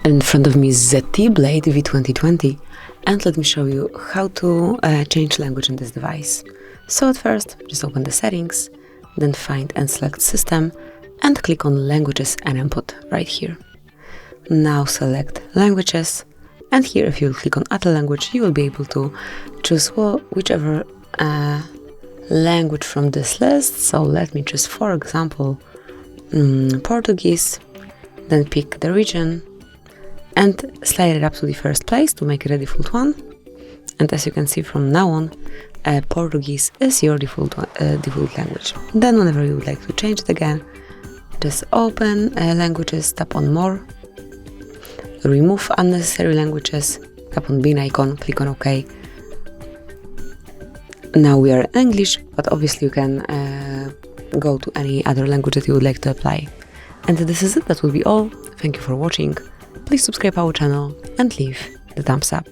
In front of me is ZTE Blade v2020, and let me show you how to change language in this device. So at first, just open the settings, then find and select System, and click on Languages and Input right here. Now select Languages, and here if you click on Add a Language, you will be able to choose whichever language from this list. So let me choose, for example, Portuguese, then pick the region, and slide it up to the first place to make it a default one. And as you can see, from now on, Portuguese is your default language. Then whenever you would like to change it again, just open Languages, tap on More, remove unnecessary languages, tap on bin icon, click on OK. Now we are in English, but obviously you can go to any other language that you would like to apply. And this is it, that will be all. Thank you for watching. Please subscribe our channel and leave the thumbs up.